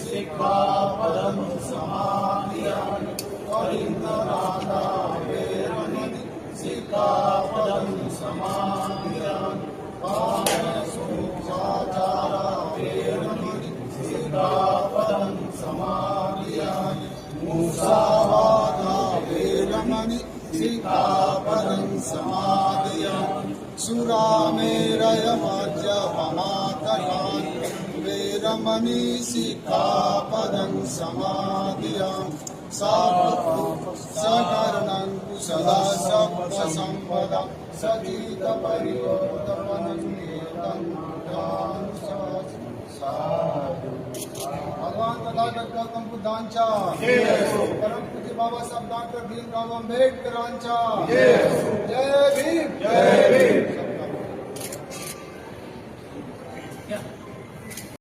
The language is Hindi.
सिक्खापदं समादियामि परिग्रहाणां वेरमणि सिक्खापदं समादियामि कामसूत्राचारा वेरमणि सिक्खापदं समादियामि मुसावादा वेरमणि सिक्खापदं समादियामि सुरामेरयमद्यपमादयामि वेरमणि सिक्खापदं समादियामि सकरणं कुशला सत्संपदा सचितपरिवर्तनं भगवान तथागत गौतम बुद्धांच्या परम पूज्य बाबासाहेब डॉक्टर भीमराव आंबेडकरांच्या जय भीम.